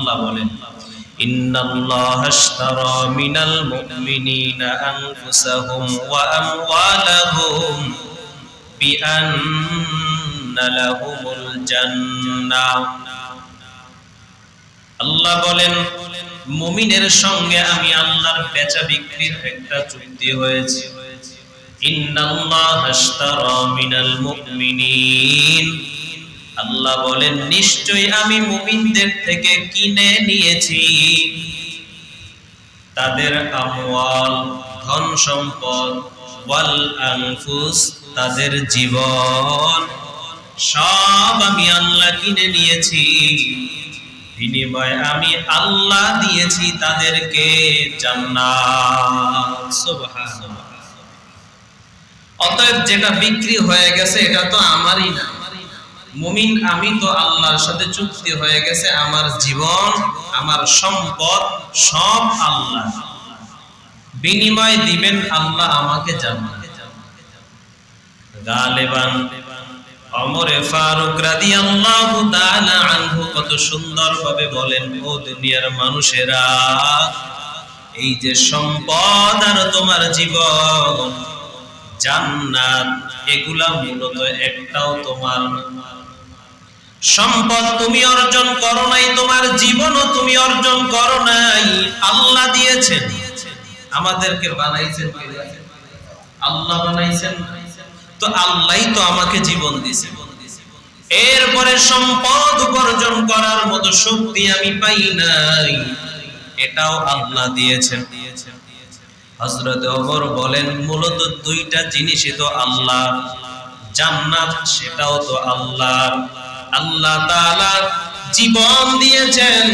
আল্লাহ বলেন ইন্নাল্লাহা আশতারা মিনাল মুমিনিনা আনফুসাহুম ওয়া আমওয়ালাহুম বিআন্না লাহুমুল জান্নাহ। আল্লাহ বলেন মুমিনের সঙ্গে আমি আল্লাহর বেচা বিক্রির একটা চুক্তি হয়েছে। ইন্নাল্লাহা আশতারা মিনাল মুমিনিন, আল্লাহ বলেন নিশ্চয়ই আমি মুমিনদের থেকে কিনে নিয়েছি তাদের আমওয়াল ধন সম্পদ, ওয়াল আনফুস তাদের জীবন, সব আমি আল্লাহ কিনে নিয়েছি। বিনিময়ে আমি আল্লাহ দিয়েছি তাদেরকে জান্নাত। সুবহানাল্লাহ। অতএব যেটা বিক্রি হয়ে গেছে এটা তো আমারই না। মুমিন আমি তো আল্লাহর সাথে চুক্তি হয়ে গেছে, আমার জীবন আমার সম্পদ সব আল্লাহ, বিনিময় দিবেন আল্লাহ আমাকে জান্নাত। গালিবান ওমরে ফারুক রাদিয়াল্লাহু তাআলা আনহু কত সুন্দরভাবে বলেন, ও দুনিয়ার মানুষেরা, এই যে সম্পদ আর তোমার জীবন জান্নাত এগুলা মূলত একটাও তোমার না। সম্পদ তুমি অর্জন করো নাই, তোমার জীবনও তুমি অর্জন করো নাই, আল্লাহ দিয়েছেন। আমাদেরকে বানাইছেন কে? আল্লাহ বানাইছেন। তো আল্লাহই তো আমাকে জীবন দিয়েছে। এরপরে সম্পদ উপার্জন করার মতো শক্তি আমি পাই নাই, এটাও আল্লাহ দিয়েছেন। হযরত ওমর বলেন মূলত দুইটা জিনিসই তো আল্লাহ, জান্নাত সেটাও তো আল্লাহ। আল্লাহ তাআলা জীবন দিয়েছেন,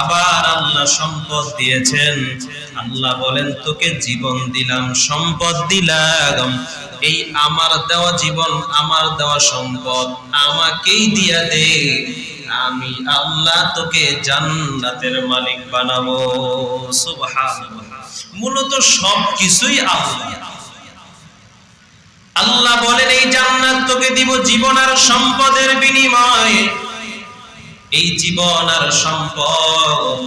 আবার আল্লাহ সম্পদ দিয়েছেন। আল্লাহ বলেন তোকে জীবন দিলাম, সম্পদ দিলাম, এই আমার দেওয়া জীবন আমার দেওয়া সম্পদ আমাকেই দিয়া দে, আমি আল্লাহ তোকে জান্নাতের মালিক বানাবো। সুবহানাল্লাহ। মূলত সবকিছুই আল্লাহ। আল্লাহ বলেন এই জান্নাত তোকে দিব জীবন আর সম্পদের বিনিময়ে। এই জীবন আর সম্পদ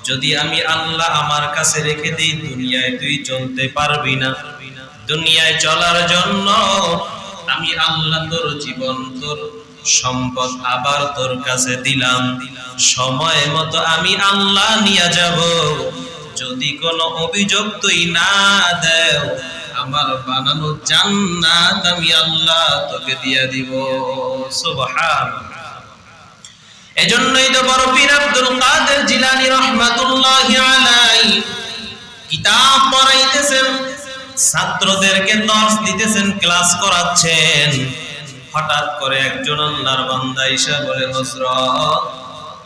যদি আমি আল্লাহ আমার কাছে রেখে দিই, দুনিয়ায় তুই চলতে পারবি না। দুনিয়ায় চলার জন্য আমি আল্লাহ তোর জীবন তোর সম্পদ আবার তোর কাছে দিলাম, সময় মতো আমি আল্লাহ নিয়ে যাব। যদি কোনো অভিযোগ তুই না দেও, আমার বানানো জান্নাত আমি আল্লাহ তোকে দিয়ে দিব। সুবহানাল্লাহ। এজন্যই তো বড় পীর আব্দুল কাদের জিলানী রাহমাতুল্লাহি আলাইহি কিতাব পড়াইতেছেন, ছাত্রদেরকে দর্স দিতেছেন, ক্লাস করাচ্ছেন। হঠাৎ করে একজন আল্লাহর বান্দা এসে বলে, হযরত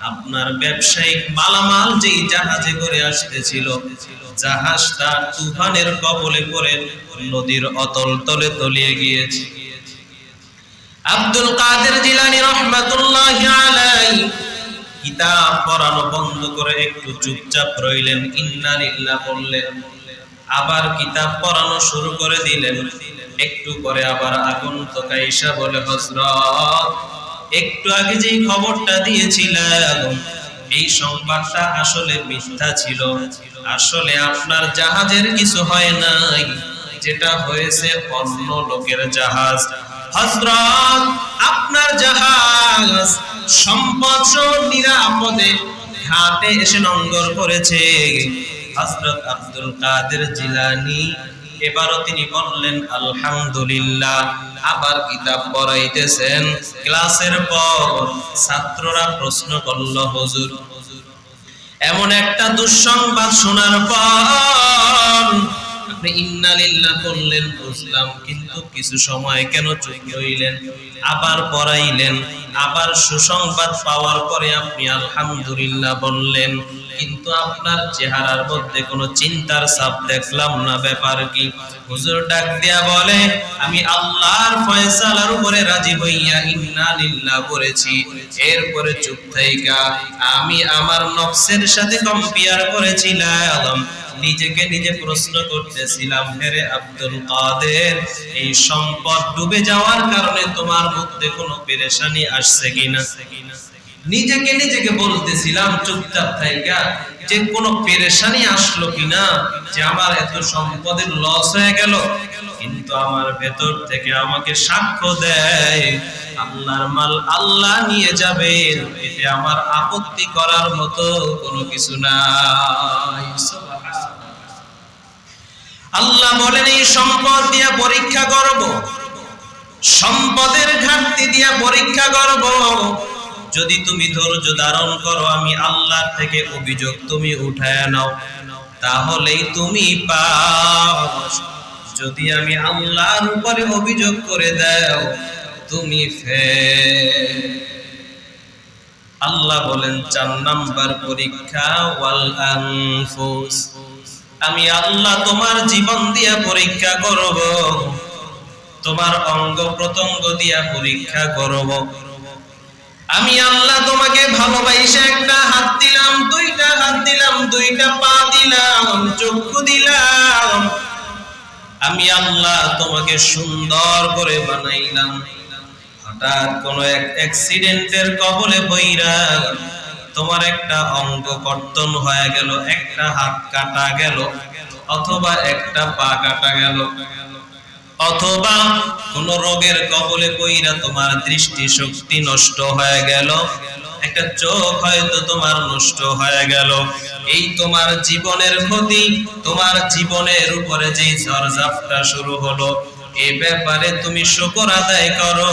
আপনার ব্যবসায়িক মালামাল যেই জাহাজে করে আসতেছিল, জাহাজটা তুফানের কবলে পড়ে নদীর অতল তলে তলিয়ে গিয়েছে। আব্দুল কাদের জিলানী রাহমাতুল্লাহি আলাইহি কিতাব পড়ানো বন্ধ করে একটু চুপচাপ রইলেন, ইন্না লিল্লাহ বললেন, আবার কিতাব পড়ানো শুরু করে দিলেন। একটু পরে আবার আগন্তুক আয়েশা বলে, হযরত একটু আগে যেই খবরটা দিয়েছিলাম এই সংবাদটা আসলে মিথ্যা ছিল। আসলে আপনার জাহাজের কিছু হয় নাই, যেটা হয়েছে অন্য লোকের জাহাজ। হযরত আপনার জাহাজ সম্পদ নিরাপদে ঘাটে এসে নোঙ্গর করেছে। হযরত আব্দুল কাদের জিলানী এবারও তিনি বললেন আলহামদুলিল্লাহ। আবার কিতাব পড়াইতেছেন, ক্লাসের পর ছাত্ররা প্রশ্ন করল, হুজুর এমন একটা দুঃসংবাদ শোনার পর আপনি ইন্না লিল্লাহ বললেন, বুঝলাম, কিন্তু কিছু সময় কেন চুপ রইলেন? আবার পড়াইলেন, আবার সুসংবাদ পাওয়ার পরে আপনি আলহামদুলিল্লাহ বললেন, কিন্তু আপনার চেহারার মধ্যে কোনো চিন্তার ছাপ দেখলাম না, ব্যাপার কি? হুজুর ডাক দিয়া বলে, আমি আল্লাহর ফয়সালার উপরে রাজি হইয়া ইন্না লিল্লাহ করেছি। এরপরে চুপ থাইকা আমি আমার নফসের সাথে কম্পেয়ার করেছিলাম, নিজেকে নিজে প্রশ্ন করতেছিলাম, হেরে আব্দুল কাদের, এই সম্পদ ডুবে যাওয়ার কারণে তোমার মধ্যে কোনো পেরেশানি আসছে কিনা? নিজেকে নিজেকে বলতেছিলাম চুপচাপ থাইকা যে কোনো পেরেশানি আসলো কিনা, যে আমার এত সম্পদের লস হয়ে গেল, কিন্তু আমার ভেতর থেকে আমাকে সাক্ষ্য দেয় আল্লাহর মাল আল্লাহ নিয়ে যাবেন, এতে আমার আপত্তি করার মতো কোনো কিছু নাই। আল্লাহ বলেন এই সম্পদ দিয়া পরীক্ষা করব, সম্পদের ঘাটতি দিয়া পরীক্ষা করব। যদি তুমি ধৈর্য ধারণ করো, আমি আল্লাহর থেকে অভিযোগ তুমি উঠায় নাও, তাহলেই তুমি পাও। যদি আমি আল্লাহর উপরে অভিযোগ করে দাও, তুমি ফেল। আল্লাহ বলেন 4 নাম্বার পরীক্ষা ওয়াল আনফুস, আমি আল্লাহ তোমার জীবন দিয়া পরীক্ষা করব, তোমার অঙ্গ প্রত্যঙ্গ দিয়া পরীক্ষা করব। আমি আল্লাহ তোমাকে ভালোবাসা একটা হাত দিলাম, 2টা হাত দিলাম, 2টা পা দিলাম, চক্ষু দিলাম। আমি আল্লাহ তোমাকে সুন্দর করে বানাইলাম। হঠাৎ কোন এক অ্যাক্সিডেন্টের কবলে পইরা তোমার একটা অঙ্গ কর্তন হয়ে গেল, একটা হাত কাটা গেল, অথবা একটা পা কাটা গেল, অথবা কোন রোগের কবলে পইরা তোমার দৃষ্টি শক্তি নষ্ট হয়ে গেল, একটা চোখ হয়তো তোমার নষ্ট হয়ে গেল। এই তোমার জীবনের ক্ষতি, তোমার জীবনের উপরে যে ঝড়-ঝাপটা শুরু হলো, এই ব্যাপারে তুমি শুকর আদায় করো,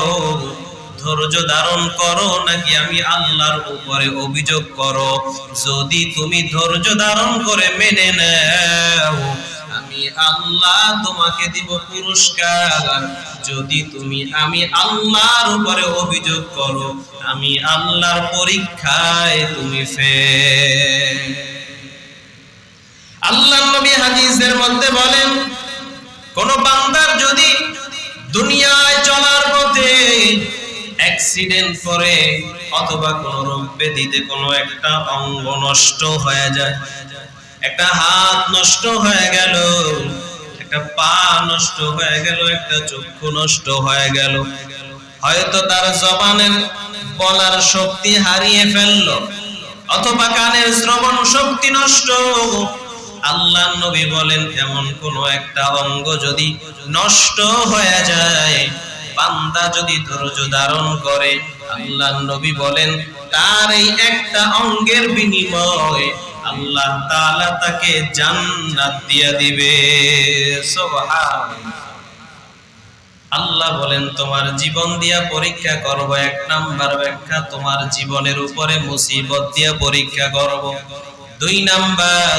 ধৈর্য ধারণ করো, নাকি আমি আল্লাহর উপরে অভিযোগ করো? যদি তুমি ধৈর্য ধারণ করে মেনে নাও, আমি আল্লাহ তোমাকে দিব পুরস্কার। যদি তুমি আমি আল্লাহর উপরে অভিযোগ করো, আমি আল্লাহর পরীক্ষায় তুমি ফেল। আল্লাহর নবী হাদিসের মধ্যে বলেন, কোন বান্দার যদি দুনিয়ায় চলার পথে অ্যাক্সিডেন্ট করে, অথবা কোন রোগ ব্যাধিতে কোন একটা অঙ্গ নষ্ট হয়ে যায়, একটা হাত নষ্ট হয়ে গেল, একটা পা নষ্ট হয়ে গেল, একটা চক্ষু নষ্ট হয়ে গেল, হয়তো তার জবানের বলার শক্তি হারিয়ে ফেললো, অথবা কানের শ্রবণ শক্তি নষ্ট। আল্লাহর নবী বলেন, এমন কোন একটা অঙ্গ যদি নষ্ট হয়ে যায়, বান্দা যদি ধৈর্য ধারণ করে, আল্লাহর নবী বলেন তার এই একটা অঙ্গের বিনিময়ে আল্লাহ তাআলা তাকে জান্নাত দিয়ে দিবে। সুবহানাল্লাহ। আল্লাহ বলেন তোমার জীবন দিয়া পরীক্ষা করব। 1 নাম্বার ব্যাখ্যা, তোমার জীবনের উপরে মুসিবত দিয়া পরীক্ষা করব। 2 নাম্বার,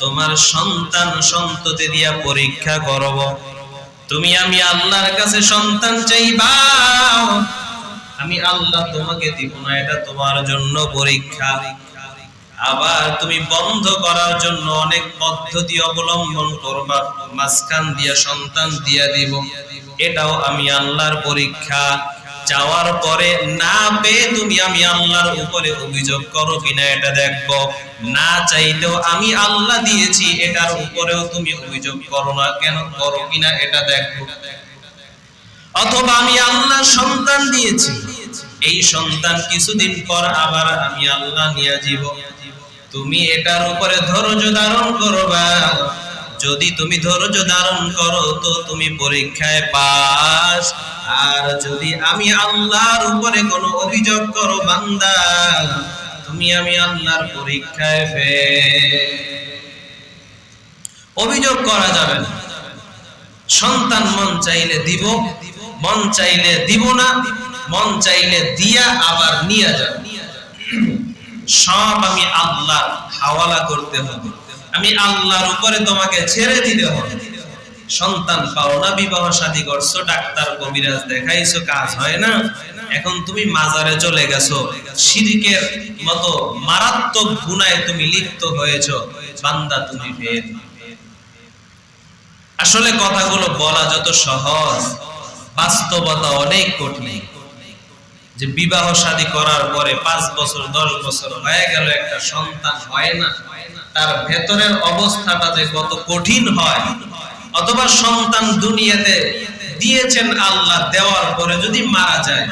তোমার সন্তান সন্ততি দিয়া পরীক্ষা করব। তুমি আমি আল্লাহর কাছে সন্তান চাইবা, আমি আল্লাহ তোমাকে দিব না, এটা তোমার জন্য পরীক্ষা। আবার তুমি বন্ধ করার জন্য অনেক পদ্ধতি অবলম্বন করবা, মাঝখান দিয়া সন্তান দিয়া দিব, এটাও আমি আল্লাহর পরীক্ষা। চাওয়ার পরে না পেয়ে তুমি আমি আল্লাহর উপরে অভিযোগ করো কিনা এটা দেখবো। না চাইলেও আমি আল্লাহ দিয়েছি, এটার উপরেও তুমি অভিযোগ করো না, কেন করো কিনা এটা দেখবো। অথবা আমি আল্লাহ সন্তান দিয়েছি, এই সন্তান কিছুদিন পর আবার আমি আল্লাহ নিয়ে যাব, তুমি এটার উপরে ধৈর্য ধারণ করবা। যদি তুমি ধৈর্য ধারণ করো তো তুমি পরীক্ষায় পাস, আর যদি আমি আল্লাহর উপরে কোনো অভিযোগ করো বান্দা, তুমি আমি আল্লাহর পরীক্ষায় ফেল। অভিযোগ করা যাবে না। সন্তান মন চাইলে দিব, মন চাইলে দিব না, মন চাইলে দিয়া আবার নিয়ে যাবে, সব আমি আল্লাহর হাওয়ালা করতে হবে, আমি আল্লাহর উপরে তোমাকে ছেড়ে দিতে হবে। সন্তান পাও না, বিবাহ শাদী করছো, ডাক্তার কবিরাজ দেখাইছো, কাজ হয় না, এখন তুমি মাজারে চলে গেছো, শিরকের মতো মারাত্মক গুনাহে তুমি লিপ্ত হয়েছো, বান্দা তুমি ফেল। আসলে কথাগুলো বলা যত সহজ, বাস্তবতা অনেক কঠিন। যে বিবাহ শাদী করার পরে 5 বছর 10 বছর হয়ে গেল, একটা সন্তান হয় না, তার ভেতরের অবস্থাটা যে কত কঠিন হয়। অথবা সন্তান দুনিয়াতে দিয়েছেন আল্লাহ, দেওয়ার পরে যদি মারা যায়,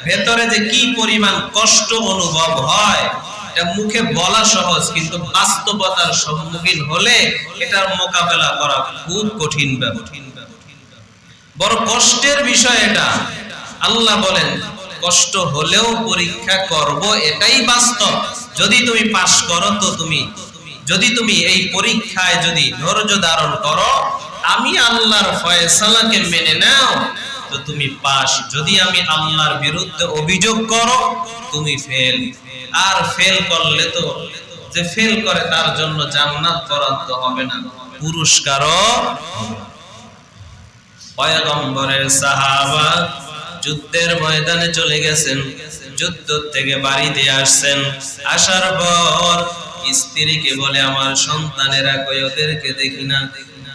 ভেতরে যে কি পরিমাণ কষ্ট অনুভব হয় এটা মুখে বলা সহজ, কিন্তু বাস্তবতার সম্মুখীন হলে এটার মোকাবেলা করা খুব কঠিন ব্যাপার, বড় কষ্টের বিষয় এটা। আল্লাহ বলেন কষ্ট হলেও পরীক্ষা করব, এটাই বাস্তব। যদি তুমি পাস করো তো যদি তুমি এই পরীক্ষায় যদি ধৈর্য ধারণ করো, আমি আল্লাহর ফয়সালাকে মেনে নাও তো তুমি পাস। যদি আমি আল্লাহর বিরুদ্ধে অভিযোগ করো তুমি ফেল। আর ফেল করলে তো যে ফেল করে তার জন্য জান্নাত বরাদ্দ হবে না, পুরস্কারও হবে। পয়গম্বরের সাহাবা যুদ্ধের ময়দানে চলে গেছেন, যুদ্ধ থেকে বাড়িতে আসছেন, আসার পর স্ত্রীকে বলে আমার সন্তানেরা কই, ওদেরকে দেখি না।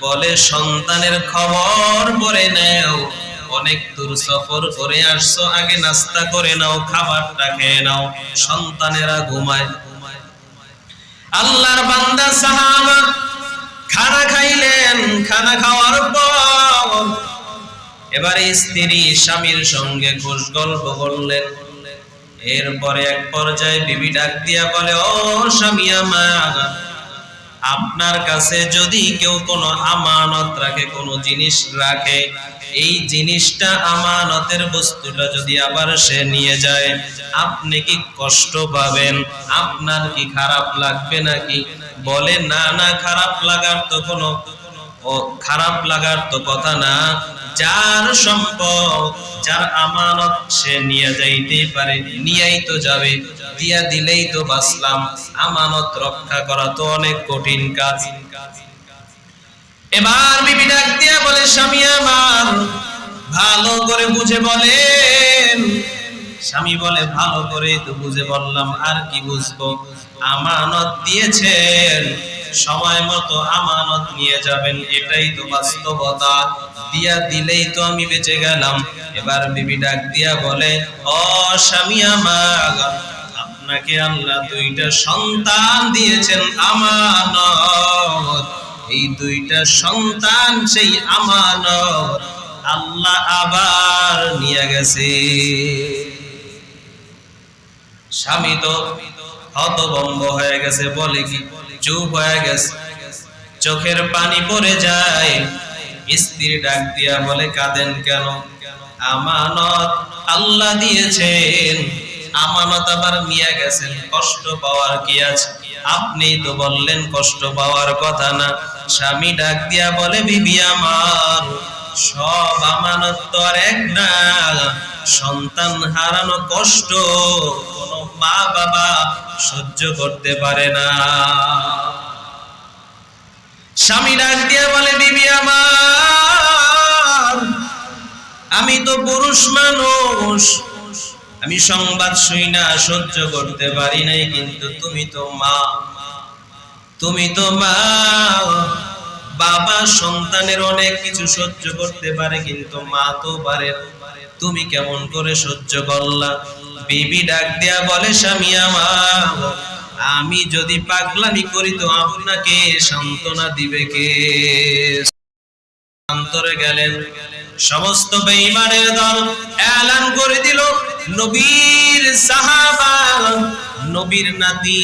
বলে সন্তানের খবর পরে নাও, অনেক দূর সফর করে আসছো, আগে নাস্তা করে নাও, খাবারটা খেয়ে নাও, সন্তানেরা ঘুমায়। আল্লাহর বান্দা সাহাবা খানা খাইলেন, খানা খাওয়ার পর এবারে স্ত্রী স্বামীর সঙ্গে খুশ গল্প করলেন। এরপরে এক পর্যায়ে বিবি ডাক দিয়া বলে, ও স্বামী আমার, আপনার কাছে যদি কেউ কোনো আমানত রাখে, কোনো জিনিস রাখে, এই জিনিসটা আমানতের বস্তুটা যদি আবার সে নিয়ে যায়, আপনি কি কষ্ট পাবেন? আপনার কি খারাপ লাগবে নাকি? বলে না না, খারাপ লাগার তো কথা না। যার সম্পদ, যার আমানত সে নিয়ে যাইতেই পারে, নিয়েই তো যাবে, দিয়া দিলেই তো বাঁচলাম। আমানত রক্ষা করা তো অনেক কঠিন কাজ। এবার বিবি ডাক দিয়া বলে, স্বামী আমার ভালো করে বুঝে বলেন। স্বামী বলে, ভালো করে তো বুঝে বললাম, আর কি বুঝবো? আমানত দিয়েছেন, সময় মতো আমানত নিয়ে যাবেন, এটাই তো বাস্তবতা। দিয়া দিলেই তো আমি বেঁচে গেলাম। এবার বিবি ডাক দিয়া বলে, ও স্বামী আমার, আপনাকে আল্লাহ দুইটা সন্তান দিয়েছেন আমানত, এই দুইটা সন্তান সেই আমানত আল্লাহ আবার নিয়ে গেছে। স্বামী তো হতভম্ব হয়ে গেছে, বলে কি, চুপ হয়ে গেছে, চোখের পানি পড়ে যায়। স্ত্রী ডাক দিয়া বলে, কাঁদেন কেন? আমানত আল্লাহ দিয়েছেন, আমানত আবার নিয়ে গেছেন, কষ্ট পাওয়ার কি আছে? আপনি তো বললেন কষ্ট পাওয়ার কথা না। স্বামী ডাক দিয়া বলে, বিবি আমার, সব আমানত তো আর এক না। সন্তান হারানো কষ্ট কোনো মা বাবা সহ্য করতে পারে না। স্বামী ডাক দিয়া বলে, বিবি আমার, আমি তো পুরুষ মানুষ, আমি সংবাদ শুই না সহ্য করতে পারি নাই, কিন্তু তুমি তো মা, তুমি তো মা। বাবা সন্তানের অনেক কিছু সহ্য করতে পারে, কিন্তু মা তো পারে না। তুমি কেমন করে সহ্য করলা? বিবি ডাক দিয়া বলে, স্বামী আমার, আমি যদি পাগলামি করি তো আপনাকে সান্ত্বনা দিবে কে? অন্তরে গেলেন, সমস্ত বেঈমানের দল এলান করে দিল, নবীর সাহাবা, নবীর নাতি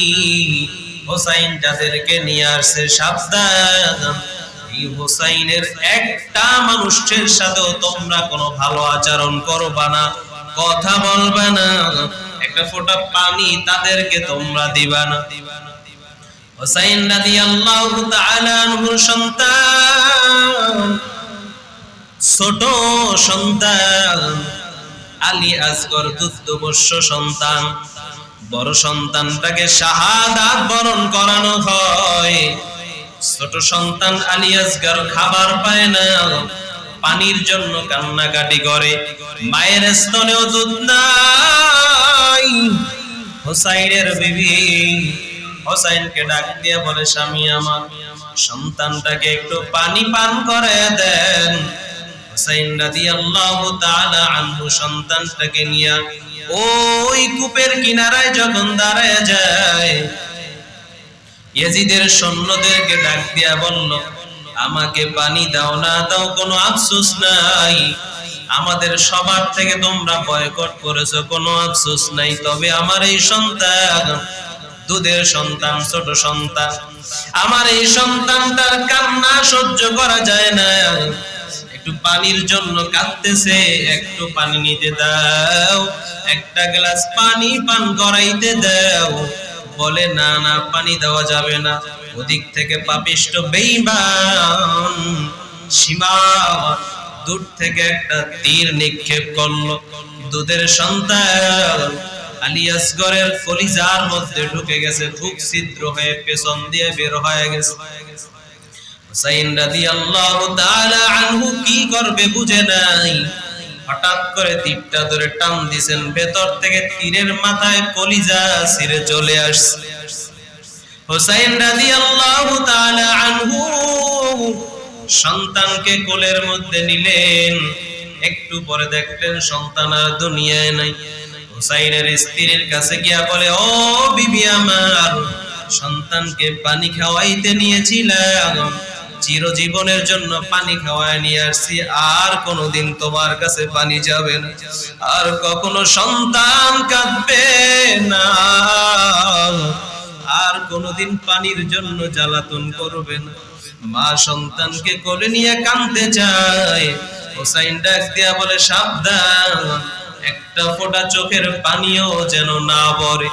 হোসাইন যাদেরকে নিয়ে আসছে, সাবধান, এই হোসাইনের একটা মানুষের সাথেও তোমরা কোনো ভালো আচরণ করবা না, কথা বলবা না, একটা ফোঁটা পানি তাদেরকে তোমরা দিবা না। হোসাইন রাদিয়াল্লাহু তাআলা আনহুর সন্তান, ছোট সন্তান, আলী আসগর 14 বর্ষ সন্তান। বড় সন্তানটাকে শাহাদাত বরণ করানো হয়। ছোট সন্তান আলী আসগর খাবার পায় না, পানির জন্য কান্নাকাটি করে, মায়ের স্তনেও দুধ নাই। হোসাইনের বিবি হোসাইনকে ডাক দিয়ে বলে, স্বামী আমার, সন্তানটাকে একটু পানি পান করে দেন। হোসাইন রাদিয়াল্লাহু তাআলা আনহু সন্তানটাকে নিয়ে ওই কূপের কিনারায় যখন দাঁড়ায় যায়, ইয়াজিদের সৈন্যদেরকে ডাক দিয়া বলল, আমাকে পানি দাও না দাও কোনো আফসোস নাই, আমাদের সবার থেকে তোমরা বয়কট করেছো, কোনো আফসোস নাই। তবে আমার এই সন্তান, দুধের সন্তান, ছোট সন্তান, আমার এই সন্তানটার কান্না সহ্য করা যায় না। একটু পানির জন্য কাঁদতেছে, একটু পানি নিতে দাও, একটা গ্লাস পানি পান করাইতে দাও। বলে না না, পানি দেওয়া যাবে না। ওদিক থেকে পাপিষ্ট বেঈমান সীমা দূর থেকে একটা তীর নিক্ষেপ করলো। দুধের সন্তান আলী আসগরের কলিজার মধ্যে ঢুকে গেছে, বুক ছিদ্র হয়ে পেছন দিয়ে বের হয়ে গেছে। হুসাইন রাদিয়াল্লাহু তাআলা আনহু কি করবে বুঝে নাই, হঠাৎ করে তীরটা ধরে টান দিয়েছেন, ভেতর থেকে তীরের মাথায় কলিজা ছিঁড়ে চলে আসছে। হুসাইন রাদিয়াল্লাহু তাআলা আনহু সন্তানকে কোলের মধ্যে নিলেন। একটু পরে দেখলেন সন্তান আর দুনিয়ায় নাই। হুসাইনের স্ত্রীর কাছে গিয়া বলে, ও বিবি আমার, সন্তানকে পানি খাওয়াইতে নিয়েছিলাম, চিরজীবনের জন্য পানি খাওয়ায় নিয়ে আসছি, আর কোনোদিন তোমার কাছে পানি যাবে না, আর কখনো সন্তান কাঁদবে না, আর কোনোদিন পানির জন্য জ্বালাতন করবে না। মা সন্তানকে কোলে নিয়ে কাঁদতে চায়। হুসাইন ডাক দিয়া বলে, সাবধান, একটা ফোঁটা চোখের পানিও যেন না পড়ে।